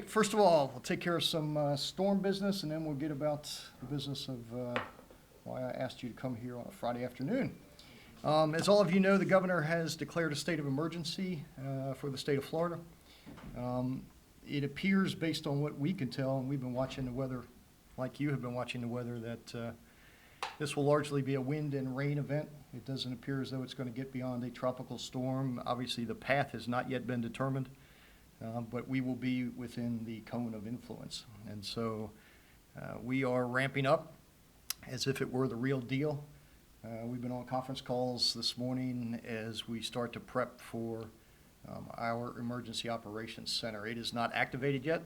First of all, we'll take care of some storm business, and then we'll get about the business of why I asked you to come here on a Friday afternoon. As all of you know, the governor has declared a state of emergency for the state of Florida. It appears, based on what we can tell, and we've been watching the weather like you have been watching the weather, that this will largely be a wind and rain event. It doesn't appear as though it's going to get beyond a tropical storm. Obviously, the path has not yet been determined. But we will be within the cone of influence. And so we are ramping up as if it were the real deal. We've been on conference calls this morning as we start to prep for our Emergency Operations Center. It is not activated yet,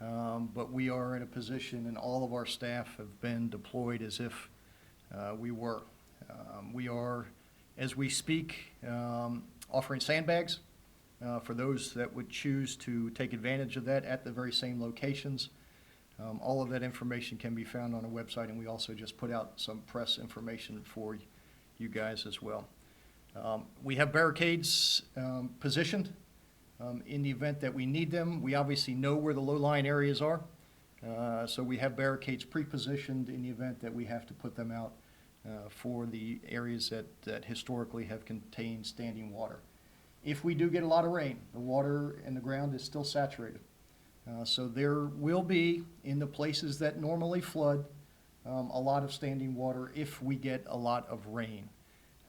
but we are in a position, and all of our staff have been deployed as if we were. We are, as we speak, offering sandbags for those that would choose to take advantage of that at the very same locations. All of that information can be found on our website, and we also just put out some press information for you guys as well. We have barricades positioned in the event that we need them. We obviously know where the low-lying areas are, so we have barricades pre-positioned in the event that we have to put them out for the areas that historically have contained standing water. If we do get a lot of rain, the water in the ground is still saturated. So there will be, in the places that normally flood, a lot of standing water if we get a lot of rain.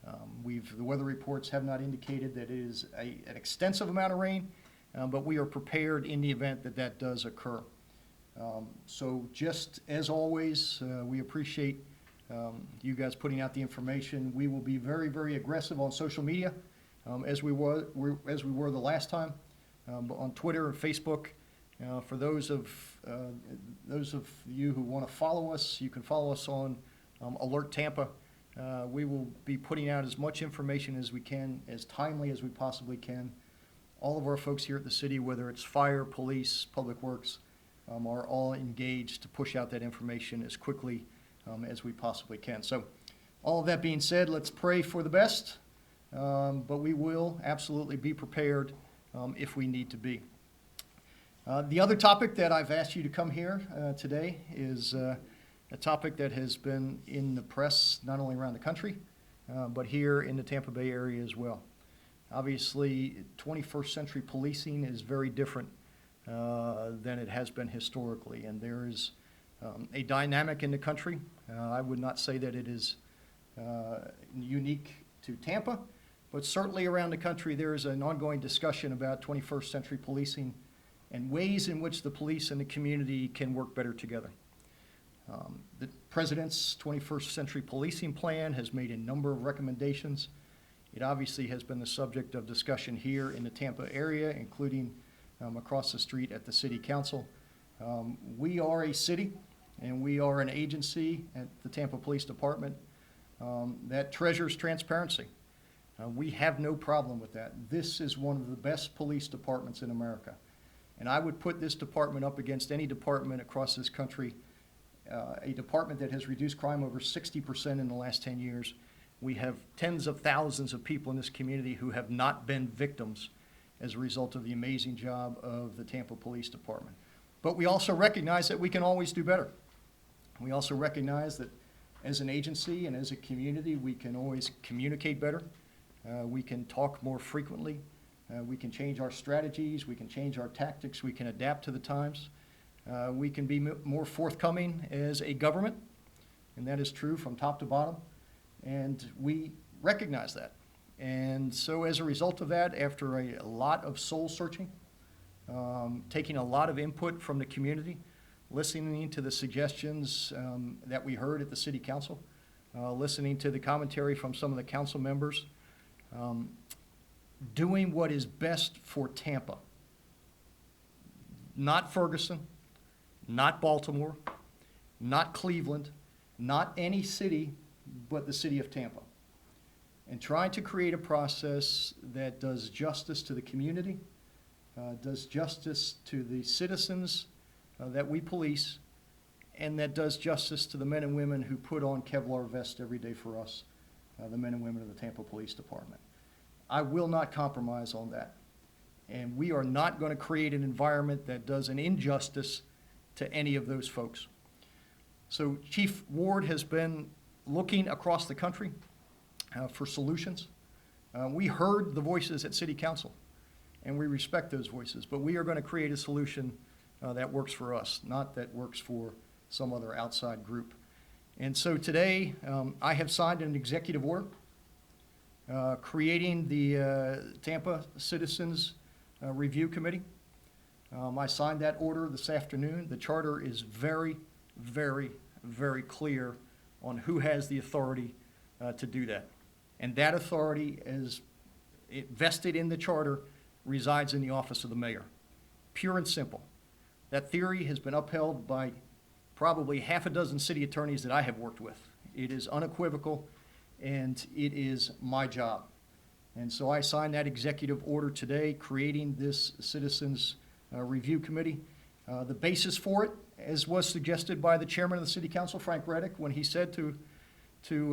The weather reports have not indicated that it is an extensive amount of rain, but we are prepared in the event that that does occur. So just as always, we appreciate you guys putting out the information. We will be very, very aggressive on social media. As we were the last time, on Twitter and Facebook. For those of you who want to follow us, you can follow us on Alert Tampa. We will be putting out as much information as we can, as timely as we possibly can. All of our folks here at the city, whether it's fire, police, public works, are all engaged to push out that information as quickly as we possibly can. So all of that being said, let's pray for the best. But we will absolutely be prepared if we need to be. The other topic that I've asked you to come here today is a topic that has been in the press not only around the country, but here in the Tampa Bay area as well. Obviously, 21st century policing is very different than it has been historically, and there is a dynamic in the country. I would not say that it is unique to Tampa, but certainly around the country there is an ongoing discussion about 21st century policing and ways in which the police and the community can work better together. The President's 21st century policing plan has made a number of recommendations. It obviously has been the subject of discussion here in the Tampa area, including across the street at the City Council. We are a city and we are an agency at the Tampa Police Department that treasures transparency. We have no problem with that. This is one of the best police departments in America. And I would put this department up against any department across this country, a department that has reduced crime over 60% in the last 10 years. We have tens of thousands of people in this community who have not been victims as a result of the amazing job of the Tampa Police Department. But we also recognize that we can always do better. We also recognize that as an agency and as a community, we can always communicate better. We can talk more frequently. We can change our strategies. We can change our tactics. We can adapt to the times. We can be more forthcoming as a government, and that is true from top to bottom. And we recognize that. And so as a result of that, after a lot of soul searching, taking a lot of input from the community, listening to the suggestions that we heard at the City Council, listening to the commentary from some of the council members, doing what is best for Tampa. Not Ferguson, not Baltimore, not Cleveland, not any city, but the city of Tampa. And trying to create a process that does justice to the community, does justice to the citizens that we police, and that does justice to the men and women who put on Kevlar vests every day for us, the men and women of the Tampa Police Department. I will not compromise on that. And we are not going to create an environment that does an injustice to any of those folks. So Chief Ward has been looking across the country for solutions. We heard the voices at City Council, and we respect those voices, but we are going to create a solution that works for us, not that works for some other outside group. And so today, I have signed an executive order creating the Tampa Citizens Review Committee. I signed that order this afternoon. The charter is very, very, very clear on who has the authority to do that. And that authority is vested in the charter resides in the office of the mayor. Pure and simple. That theory has been upheld by probably half a dozen city attorneys that I have worked with. It is unequivocal, and it is my job. And so I signed that executive order today, creating this Citizens Review Committee. The basis for it, as was suggested by the chairman of the City Council, Frank Reddick, when he said to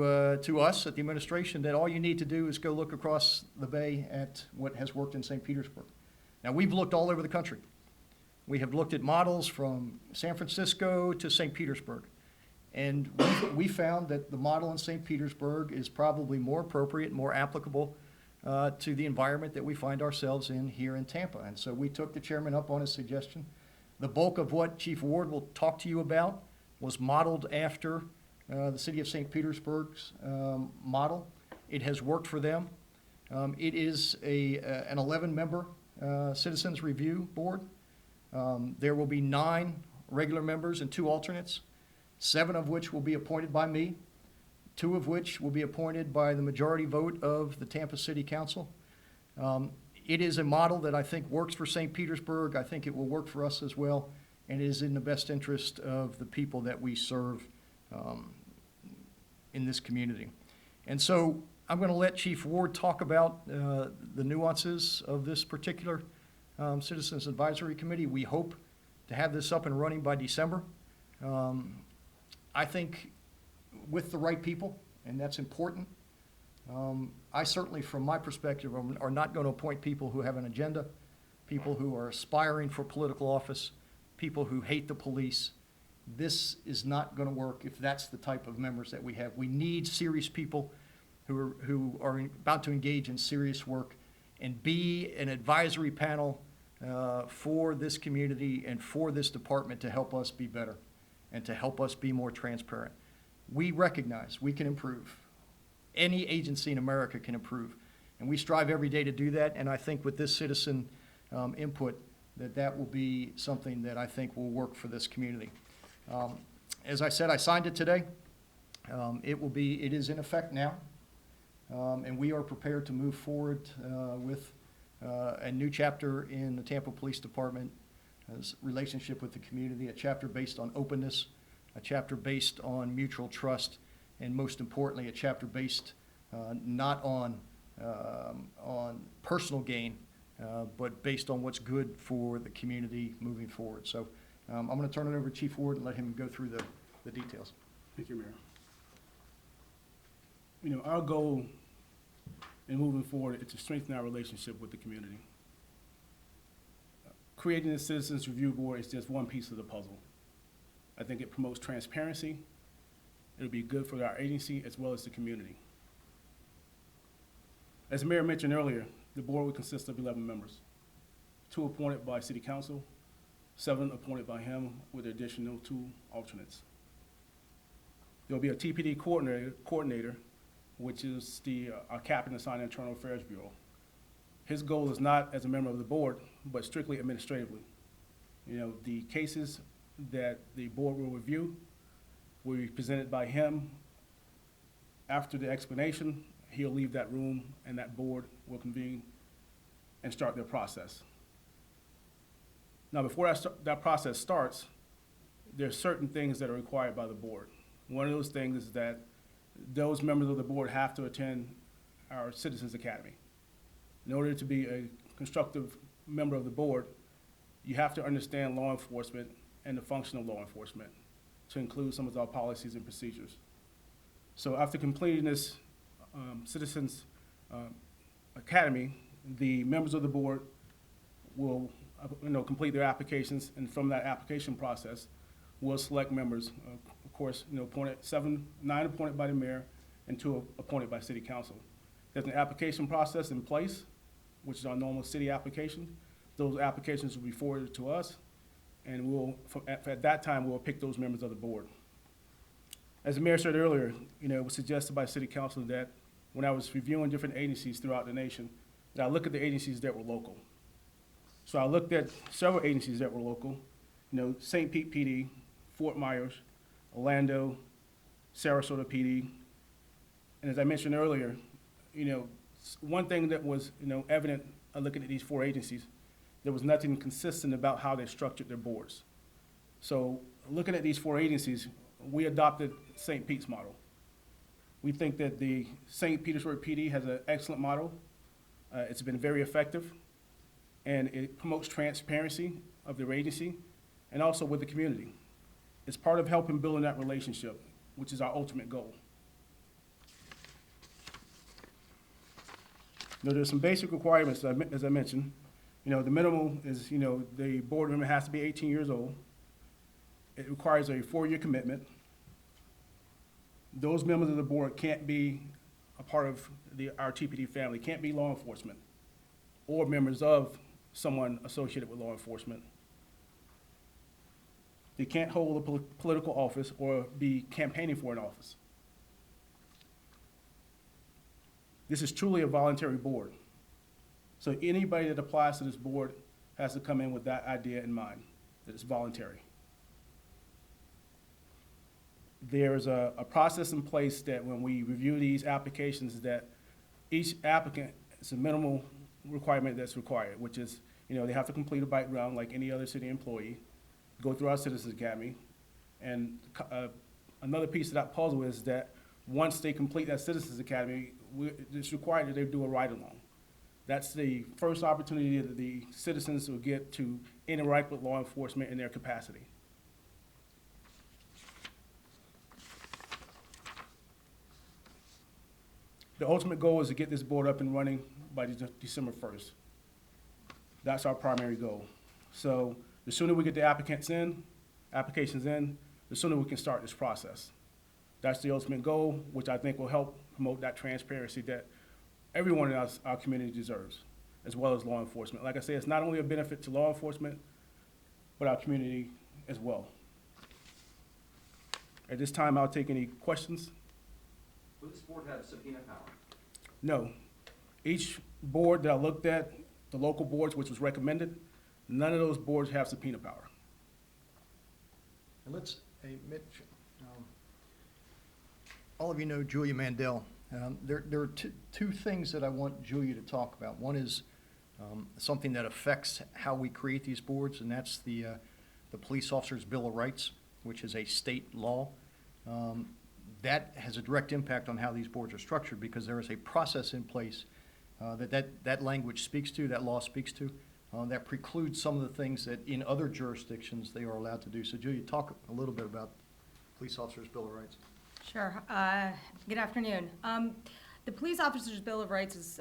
us at the administration that all you need to do is go look across the bay at what has worked in St. Petersburg. Now, we've looked all over the country. We have looked at models from San Francisco to St. Petersburg. And we found that the model in St. Petersburg is probably more appropriate, more applicable to the environment that we find ourselves in here in Tampa. And so we took the chairman up on his suggestion. The bulk of what Chief Ward will talk to you about was modeled after the city of St. Petersburg's model. It has worked for them. It is an 11-member Citizens Review Board. There will be 9 regular members and 2 alternates, 7 of which will be appointed by me, 2 of which will be appointed by the majority vote of the Tampa City Council. It is a model that I think works for St. Petersburg. I think it will work for us as well, and it is in the best interest of the people that we serve in this community. And so I'm going to let Chief Ward talk about the nuances of this particular Citizens Advisory Committee. We hope to have this up and running by December. I think with the right people, and that's important. I certainly, from my perspective, are not going to appoint people who have an agenda, people who are aspiring for political office, people who hate the police. This is not going to work if that's the type of members that we have. We need serious people who are about to engage in serious work and be an advisory panel for this community and for this department to help us be better and to help us be more transparent. We recognize we can improve. Any agency in America can improve, and we strive every day to do that, and I think with this citizen input that will be something that I think will work for this community. As I said, I signed it today. It is in effect now, and we are prepared to move forward with a new chapter in the Tampa Police Department relationship with the community, a chapter based on openness, a chapter based on mutual trust, and most importantly, a chapter based not on personal gain, but based on what's good for the community moving forward. So I'm going to turn it over to Chief Ward and let him go through the details. Thank you, Mayor. You know, our goal in moving forward is to strengthen our relationship with the community. Creating a Citizens Review Board is just one piece of the puzzle. I think it promotes transparency. It'll be good for our agency as well as the community. As the Mayor mentioned earlier, the board will consist of 11 members, 2 appointed by City Council, 7 appointed by him with additional 2 alternates. There will be a TPD coordinator, which is our captain assigned Internal Affairs Bureau. His goal is not as a member of the board, but strictly administratively. You know, the cases that the board will review will be presented by him. After the explanation, he'll leave that room and that board will convene and start their process. Now, before that process starts, there are certain things that are required by the board. One of those things is that those members of the board have to attend our Citizens Academy. In order to be a constructive member of the board, you have to understand law enforcement and the function of law enforcement, to include some of our policies and procedures. So after completing this Citizens Academy, the members of the board will, complete their applications, and from that application process, we'll select members. Of course, appointed, 9 appointed by the mayor and 2 appointed by city council. There's an application process in place, which is our normal city application. Those applications will be forwarded to us, and at that time, we'll pick those members of the board. As the mayor said earlier, it was suggested by city council that when I was reviewing different agencies throughout the nation, that I look at the agencies that were local. So I looked at several agencies that were local, St. Pete PD, Fort Myers, Orlando, Sarasota PD. And as I mentioned earlier, one thing that was, evident looking at these 4 agencies, there was nothing consistent about how they structured their boards. So looking at these 4 agencies, we adopted St. Pete's model. We think that the St. Petersburg PD has an excellent model. It's been very effective, and it promotes transparency of their agency and also with the community. It's part of helping building that relationship, which is our ultimate goal. There's some basic requirements, as I mentioned. The minimum is, the board member has to be 18 years old. It requires a 4-year commitment. Those members of the board can't be a part of our TPD family, can't be law enforcement or members of someone associated with law enforcement. They can't hold a political office or be campaigning for an office. This is truly a voluntary board. So anybody that applies to this board has to come in with that idea in mind, that it's voluntary. There's a process in place that when we review these applications, that each applicant, it's a minimal requirement that's required, which is, they have to complete a background like any other city employee, go through our Citizens Academy. And another piece of that puzzle is that once they complete that Citizens Academy, it's required that they do a ride-along. That's the first opportunity that the citizens will get to interact with law enforcement in their capacity. The ultimate goal is to get this board up and running by December 1st. That's our primary goal. So the sooner we get the applications in, the sooner we can start this process. That's the ultimate goal, which I think will help promote that transparency that everyone in our community deserves, as well as law enforcement. Like I say, it's not only a benefit to law enforcement, but our community as well. At this time, I'll take any questions. Will this board have subpoena power? No. Each board that I looked at, the local boards, which was recommended, none of those boards have subpoena power. And hey, Mitch, all of you know Julia Mandel. There are two things that I want Julia to talk about. One is something that affects how we create these boards, and that's the Police Officers' Bill of Rights, which is a state law. That has a direct impact on how these boards are structured, because there is a process in place that language speaks to, that law speaks to, that precludes some of the things that in other jurisdictions they are allowed to do. So Julia, talk a little bit about Police Officers' Bill of Rights. Sure. Good afternoon. The Police Officers' Bill of Rights is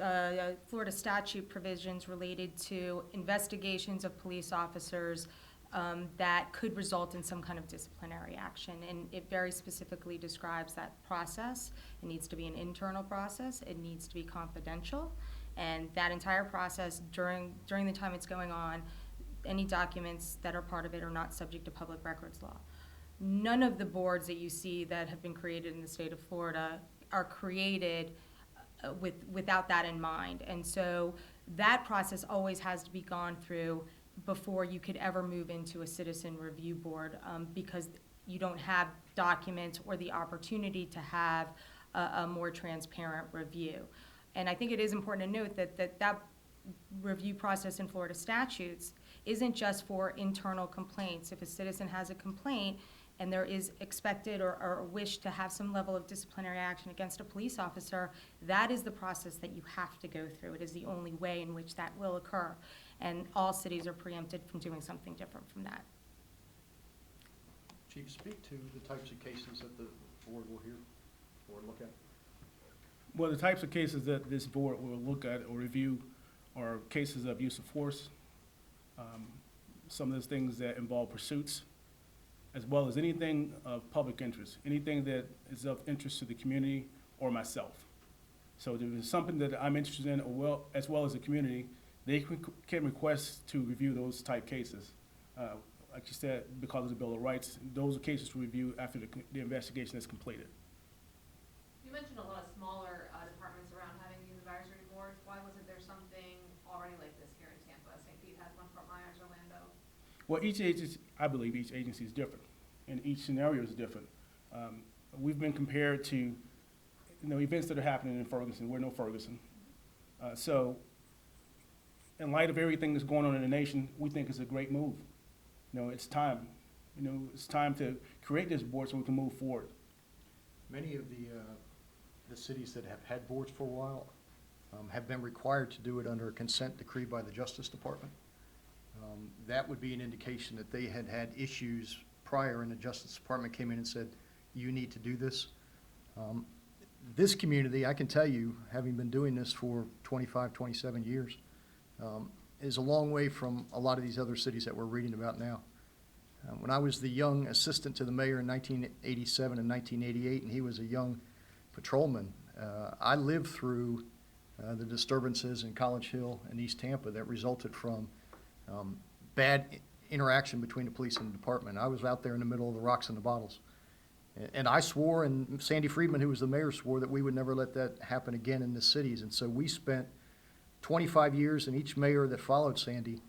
Florida statute provisions related to investigations of police officers that could result in some kind of disciplinary action. And it very specifically describes that process. It needs to be an internal process. It needs to be confidential. And that entire process, during the time it's going on, any documents that are part of it are not subject to public records law. None of the boards that you see that have been created in the state of Florida are created without that in mind. And so that process always has to be gone through before you could ever move into a citizen review board, because you don't have documents or the opportunity to have a more transparent review. And I think it is important to note that review process in Florida statutes isn't just for internal complaints. If a citizen has a complaint and there is expected or a wish to have some level of disciplinary action against a police officer, that is the process that you have to go through. It is the only way in which that will occur. And all cities are preempted from doing something different from that. Chief, speak to the types of cases that the board will hear or look at. Well, the types of cases that this board will look at or review are cases of use of force, some of those things that involve pursuits, as well as anything of public interest, anything that is of interest to the community or myself. So if there's something that I'm interested in, as well as the community, they can request to review those type cases. Like you said, because of the Bill of Rights, those are cases to review after the investigation is completed. You mentioned a lot of smaller departments around having these advisory boards. Why wasn't there something already like this here in Tampa? St. Pete has one, Fort Myers, Orlando. Well, each agency, I believe each agency is different, and each scenario is different. We've been compared to, events that are happening in Ferguson. We're no Ferguson. So, in light of everything that's going on in the nation, we think it's a great move. It's time. It's time to create this board so we can move forward. Many of the cities that have had boards for a while have been required to do it under a consent decree by the Justice Department. That would be an indication that they had had issues prior, and the Justice Department came in and said, you need to do this. This community, I can tell you, having been doing this for 25, 27 years, is a long way from a lot of these other cities that we're reading about now. When I was the young assistant to the mayor in 1987 and 1988, and he was a young patrolman, I lived through the disturbances in College Hill and East Tampa that resulted from bad interaction between the police and the department. I was out there in the middle of the rocks and the bottles. And I swore, and Sandy Friedman, who was the mayor, swore that we would never let that happen again in the cities. And so we spent 25 years, and each mayor that followed Sandy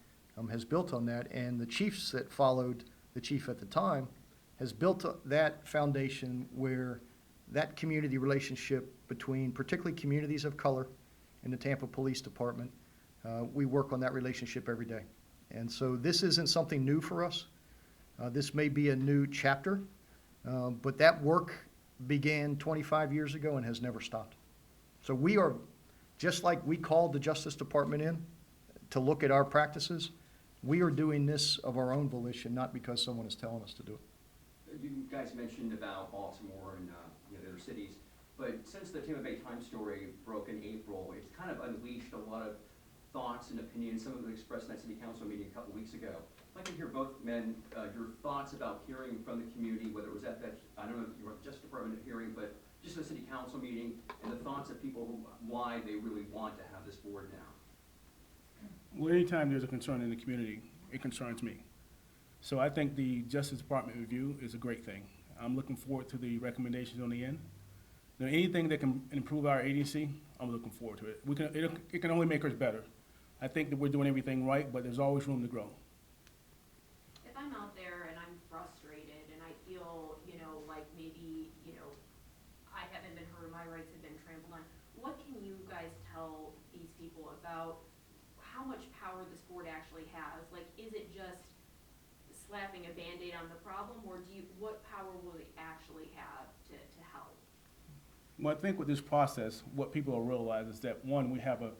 has built on that. And the chiefs that followed the chief at the time has built that foundation where that community relationship between particularly communities of color and the Tampa Police Department, we work on that relationship every day. And so this isn't something new for us. This may be a new chapter, but that work began 25 years ago and has never stopped. So we are, just like we called the Justice Department in to look at our practices, we are doing this of our own volition, not because someone is telling us to do it. You guys mentioned about Baltimore and the other cities, but since the Tampa Bay Times story broke in April, it's kind of unleashed a lot of thoughts and opinions. Some of them expressed in that city council meeting a couple weeks ago. I'd like to hear both men, your thoughts about hearing from the community, whether it was at that, I don't know if you were at the Justice Department hearing, but just the city council meeting, and the thoughts of people, why they really want to have this board now. Well, anytime there's a concern in the community, it concerns me. So I think the Justice Department review is a great thing. I'm looking forward to the recommendations on the end. Anything that can improve our agency, I'm looking forward to it. It can only make us better. I think that we're doing everything right, but there's always room to grow. If I'm out there and I'm frustrated and I feel, like maybe, I haven't been heard, my rights have been trampled on, what can you guys tell these people about how much power this board actually has? Like, is it just slapping a Band-Aid on the problem, or what power will they actually have to help? Well, I think with this process, what people will realize is that, one, we have a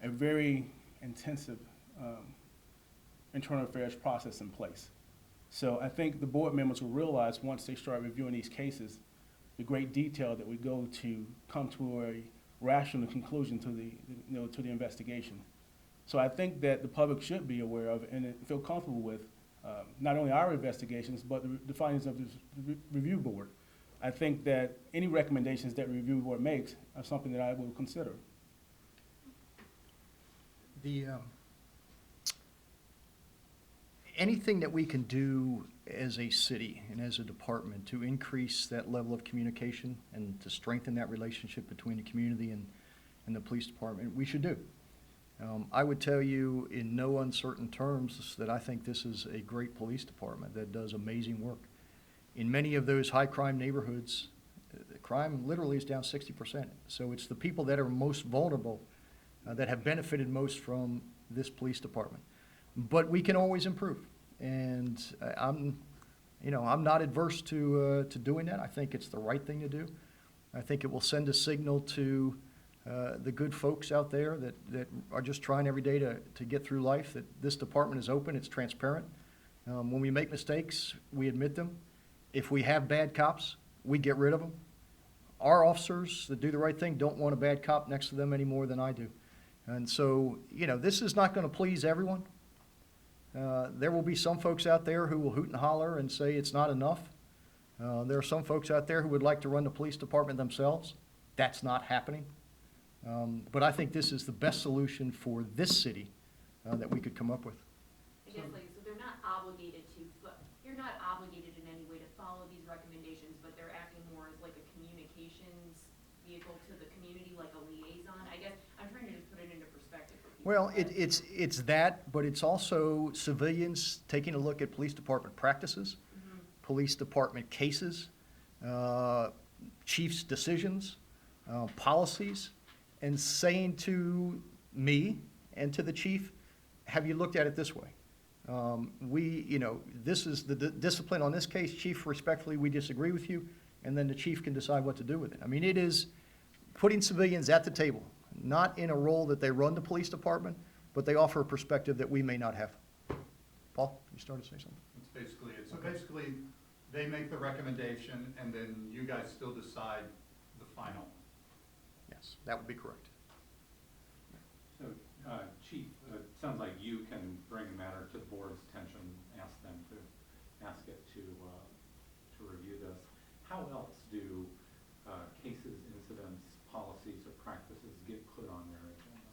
very intensive internal affairs process in place. So I think the board members will realize once they start reviewing these cases, the great detail that we go to come to a rational conclusion to the investigation. So I think that the public should be aware of and feel comfortable with not only our investigations, but the findings of this review board. I think that any recommendations that the review board makes are something that I will consider. Anything that we can do as a city and as a department to increase that level of communication and to strengthen that relationship between the community and the police department, we should do. I would tell you in no uncertain terms that I think this is a great police department that does amazing work. In many of those high-crime neighborhoods, crime literally is down 60%. So it's the people that are most vulnerable that have benefited most from this police department. But we can always improve. And I'm not adverse to doing that. I think it's the right thing to do. I think it will send a signal to the good folks out there that are just trying every day to get through life, that this department is open, it's transparent. When we make mistakes, we admit them. If we have bad cops, we get rid of them. Our officers that do the right thing don't want a bad cop next to them any more than I do. And so, this is not going to please everyone, There will be some folks out there who will hoot and holler and say it's not enough. There are some folks out there who would like to run the police department themselves. That's not happening. But I think this is the best solution for this city that we could come up with. I guess like, so they're not obligated to, you're not obligated in any way to follow these recommendations, but they're acting more as like a communications vehicle to the community, like a liaison. I guess, I'm trying to just put it into perspective for people. Well, it's that, but it's also civilians taking a look at police department practices, police department cases, chief's decisions, policies, and saying to me and to the chief, have you looked at it this way? This is the discipline on this case, chief, respectfully, we disagree with you, and then the chief can decide what to do with it. I mean, it is putting civilians at the table, not in a role that they run the police department, but they offer a perspective that we may not have. Paul, you started to say something? Basically, they make the recommendation, and then you guys still decide the final. Yes, that would be correct. So, Chief, it sounds like you can bring a matter to the board's attention, ask it to review this. How else do cases, incidents, policies, or practices get put on their agenda?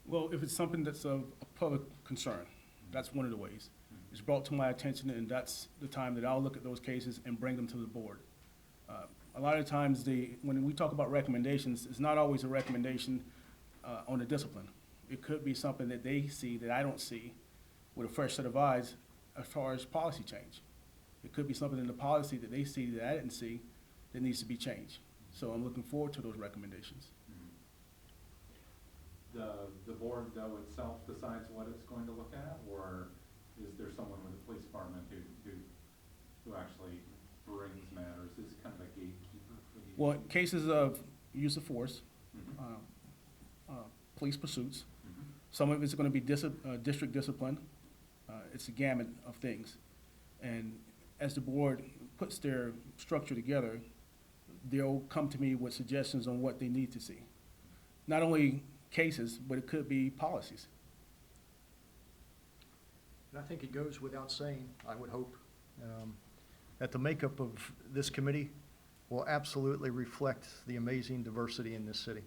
Well, if it's something that's of public concern, that's one of the ways. It's brought to my attention, and that's the time that I'll look at those cases and bring them to the board. A lot of times, when we talk about recommendations, it's not always a recommendation on the discipline. It could be something that they see that I don't see with a fresh set of eyes as far as policy change. It could be something in the policy that they see that I didn't see that needs to be changed. So I'm looking forward to those recommendations. The board, though, itself decides what it's going to look at, or is there someone with the police department who actually brings matters, is kind of a gatekeeper for these? Well, cases of use of force, Mhm. Police pursuits, Mhm. some of it's gonna be district discipline. It's a gamut of things. And as the board puts their structure together, they'll come to me with suggestions on what they need to see. Not only cases, but it could be policies. And I think it goes without saying, I would hope, that the makeup of this committee will absolutely reflect the amazing diversity in this city.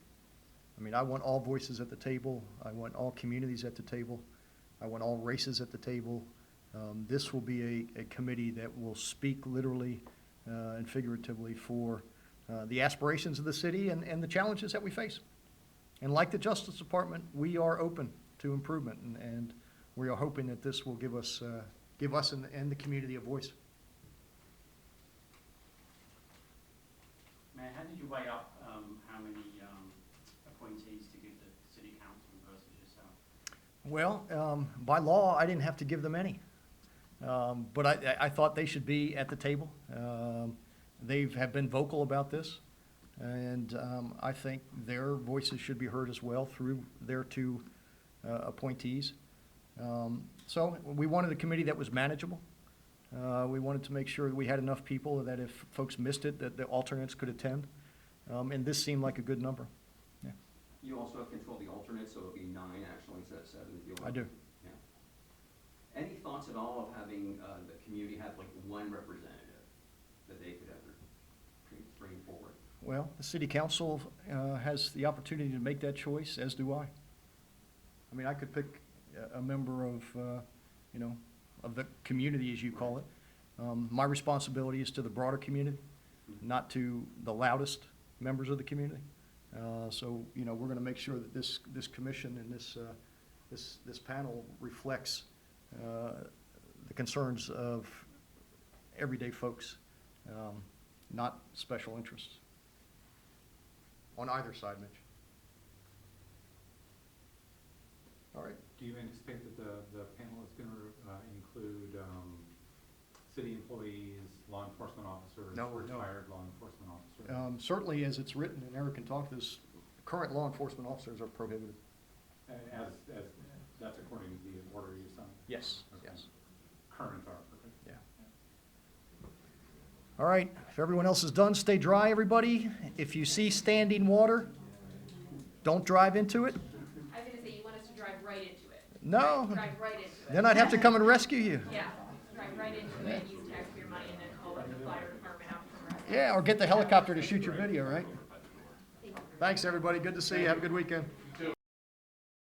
I mean, I want all voices at the table. I want all communities at the table. I want all races at the table. This will be a committee that will speak literally and figuratively for the aspirations of the city and the challenges that we face. And like the Justice Department, we are open to improvement, and we are hoping that this will give us and the community a voice. Mayor, how did you weigh up how many appointees to give the city council versus yourself? Well, by law, I didn't have to give them any. But I thought they should be at the table. They have been vocal about this, and I think their voices should be heard as well through their two appointees. So we wanted a committee that was manageable. We wanted to make sure that we had enough people that if folks missed it, that the alternates could attend. And this seemed like a good number. Yeah, You also have control of the alternates, so it'll be 9 actually instead of 7 if you want. I do. Yeah. Any thoughts at all of having the community have like one representative that they could ever bring forward? Well, the city council has the opportunity to make that choice, as do I. I mean, I could pick a member of, of the community, as you call it. My responsibility is to the broader community, not to the loudest members of the community. So, we're going to make sure that this commission and this panel reflects the concerns of everyday folks, not special interests. On either side, Mitch. All right. Do you anticipate that the panel is going to include city employees, law enforcement officers, No. retired law enforcement officers? Certainly, as it's written, and Eric can talk this, current law enforcement officers are prohibited. As that's according to the order you signed? Yes, Okay. yes. Current are, okay. Yeah. All right, if everyone else is done, stay dry, everybody. If you see standing water, don't drive into it. I was gonna say, you want us to drive right into it. No. Drive right into it. Then I'd have to come and rescue you. Yeah, right into it, use taxpayer money, and then call the fire department out for the rest. Yeah, or get the helicopter to shoot your video, right? Thanks, everybody. Good to see you. Have a good weekend.